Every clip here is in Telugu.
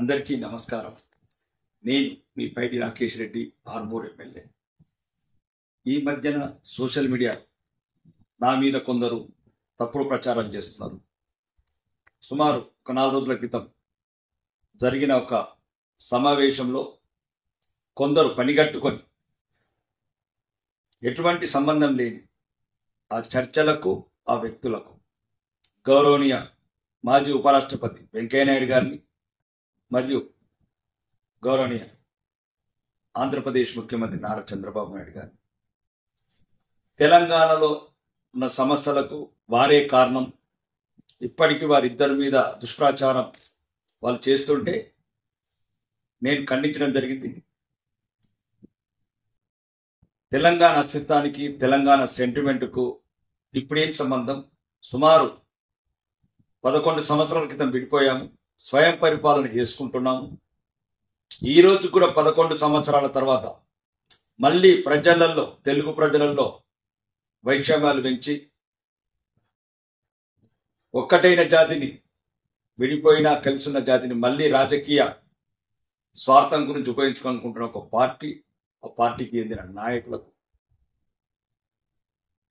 అందరికీ నమస్కారం. నేను మీ పైడి రాకేష్ రెడ్డి, ఆర్మూర్ ఎమ్మెల్యే. ఈ మధ్యన సోషల్ మీడియా నా మీద కొందరు తప్పుడు ప్రచారం చేస్తున్నారు. సుమారు ఒక 4 రోజుల క్రితం జరిగిన ఒక సమావేశంలో కొందరు పనిగట్టుకొని ఎటువంటి సంబంధం లేని ఆ చర్చలకు, ఆ వ్యక్తులకు గౌరవనీయ మాజీ ఉపరాష్ట్రపతి వెంకయ్యనాయుడు గారిని మరియు గౌరవనీయ ఆంధ్రప్రదేశ్ ముఖ్యమంత్రి నారా చంద్రబాబు నాయుడు గారిని తెలంగాణలో ఉన్న సమస్యలకు వారే కారణం, ఇప్పటికీ వారిద్దరి మీద దుష్ప్రచారం వాళ్ళు చేస్తుంటే నేను ఖండించడం జరిగింది. తెలంగాణ అస్తిత్వానికి, తెలంగాణ సెంటిమెంట్కు ఇప్పుడేం సంబంధం? సుమారు 11 సంవత్సరాల క్రితం విడిపోయాము, స్వయం పరిపాలన చేసుకుంటున్నాము. ఈ రోజు కూడా 11 సంవత్సరాల తర్వాత మళ్ళీ ప్రజలలో, తెలుగు ప్రజలలో వైషమ్యాలు పెంచి ఒక్కటైన జాతిని, విడిపోయినా కలిసిన జాతిని మళ్ళీ రాజకీయ స్వార్థం గురించి ఉపయోగించుకోనుకుంటున్న ఒక పార్టీ, ఆ పార్టీకి చెందిన నాయకులకు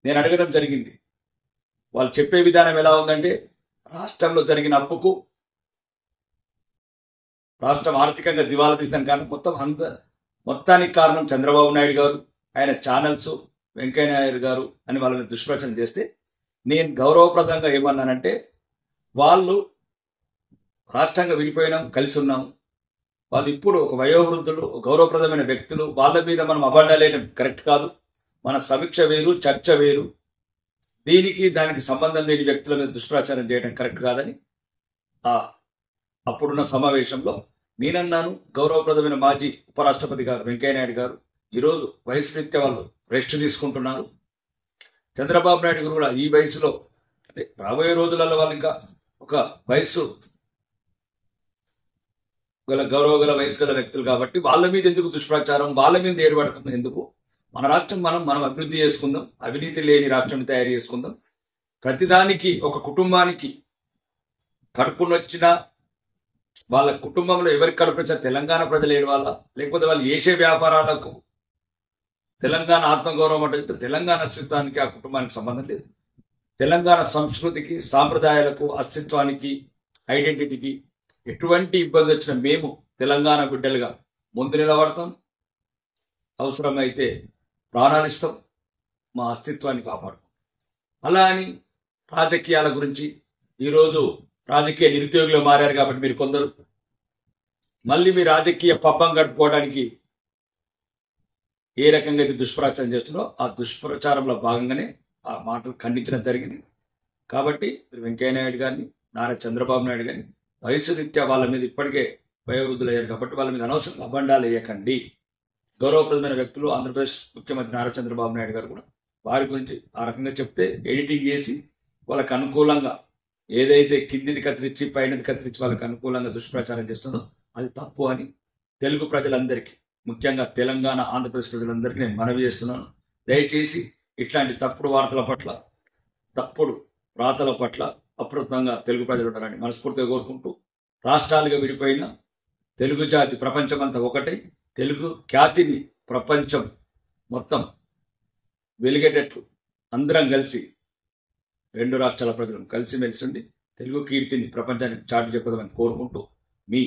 నేను అడగడం జరిగింది. వాళ్ళు చెప్పే విధానం ఎలా ఉందంటే, రాష్ట్రంలో జరిగిన అప్పుకు రాష్ట్రం ఆర్థికంగా దివాలా తీసిన కారణం మొత్తానికి కారణం చంద్రబాబు నాయుడు గారు, ఆయన ఛానల్స్, వెంకయ్య నాయుడు గారు అని వాళ్ళని దుష్ప్రచారం చేస్తే నేను గౌరవప్రదంగా ఏమన్నానంటే, వాళ్ళు రాష్ట్రంగా విడిపోయినాం, కలిసి ఉన్నాం, వాళ్ళు ఇప్పుడు ఒక వయోవృద్ధులు, గౌరవప్రదమైన వ్యక్తులు, వాళ్ళ మీద మనం అబద్ధాలేయడం కరెక్ట్ కాదు. మన సమీక్ష వేరు, చర్చ వేరు. దీనికి దానికి సంబంధం లేని వ్యక్తుల మీద దుష్ప్రచారం చేయడం కరెక్ట్ కాదని అప్పుడున్న సమావేశంలో నేనన్నాను. గౌరవప్రదమైన మాజీ ఉపరాష్ట్రపతి గారు వెంకయ్యనాయుడు గారు ఈరోజు వయసు రీత్యా వాళ్ళు రెస్ట్ తీసుకుంటున్నారు. చంద్రబాబు నాయుడు గారు కూడా ఈ వయసులో, అంటే రాబోయే రోజులలో వాళ్ళు ఇంకా ఒక వయసు గల, గౌరవ గల వయసు గల వ్యక్తులు కాబట్టి వాళ్ళ మీద ఎందుకు దుష్ప్రచారం, వాళ్ళ మీద ఏడుపడకుండా ఎందుకు? మన రాష్ట్రం మనం అభివృద్ధి చేసుకుందాం, అవినీతి లేని రాష్ట్రం తయారు చేసుకుందాం. ప్రతిదానికి ఒక కుటుంబానికి కడుపునొచ్చినా వాళ్ళ కుటుంబంలో ఎవరికి కడుపునొచ్చా తెలంగాణ ప్రజలు ఏడవాలా, లేకపోతే వాళ్ళు చేసే వ్యాపారాలకు తెలంగాణ ఆత్మగౌరవం అంటే తెలంగాణ అస్తిత్వానికి, ఆ కుటుంబానికి సంబంధం లేదు. తెలంగాణ సంస్కృతికి, సాంప్రదాయాలకు, అస్తిత్వానికి, ఐడెంటిటీకి ఎటువంటి ఇబ్బంది వచ్చినా మేము తెలంగాణ బిడ్డలుగా ముందు నిలబడతాం. అవసరమైతే ప్రాణాలిస్తాం, మా అస్తిత్వాన్ని కాపాడుతాం. అలా అని రాజకీయాల గురించి, ఈరోజు రాజకీయ నిరుద్యోగులు మారారు కాబట్టి మీరు కొందరు మళ్ళీ మీ రాజకీయ పబ్బం గడుపుకోవడానికి ఏ రకంగా అయితే దుష్ప్రచారం చేస్తున్నారో ఆ దుష్ప్రచారంలో భాగంగానే ఆ మాటలు ఖండించడం జరిగింది. కాబట్టి వెంకయ్యనాయుడు గారిని, నారా చంద్రబాబు నాయుడు గారిని వయసు రీత్యా వాళ్ళ మీద ఇప్పటికే వయోవృద్ధులు అయ్యారు కాబట్టి వాళ్ళ మీద అనవసరంగా అబండాలు వేయకండి. గౌరవప్రదమైన వ్యక్తులు ఆంధ్రప్రదేశ్ ముఖ్యమంత్రి నారా చంద్రబాబు నాయుడు గారు కూడా వారి గురించి ఆ రకంగా చెప్తే ఎడిటింగ్ చేసి వాళ్ళకు అనుకూలంగా ఏదైతే కిందిని కత్తిరించి పైనది కత్తిరించి వాళ్ళకి అనుకూలంగా దుష్ప్రచారం చేస్తుందో అది తప్పు అని తెలుగు ప్రజలందరికీ, ముఖ్యంగా తెలంగాణ, ఆంధ్రప్రదేశ్ ప్రజలందరికీ నేను మనవి చేస్తున్నాను. దయచేసి ఇట్లాంటి తప్పుడు వార్తల పట్ల, తప్పుడు రాతల పట్ల అప్రమత్తంగా తెలుగు ప్రజలు ఉండాలని మనస్ఫూర్తిగా కోరుకుంటూ, రాష్ట్రాలుగా విడిపోయిన తెలుగు జాతి ప్రపంచమంతా ఒకటై తెలుగు ఖ్యాతిని ప్రపంచం మొత్తం వెలిగేటట్లు అందరం కలిసి, 2 రాష్ట్రాల ప్రజలను కలిసిమెలిసి ఉండి తెలుగు కీర్తిని ప్రపంచానికి చాటి చెప్పదామని కోరుకుంటూ మీ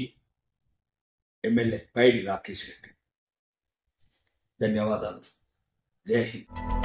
ఎమ్మెల్యే పైడి రాకేష్ రెడ్డి. ధన్యవాదాలు. జై హింద్.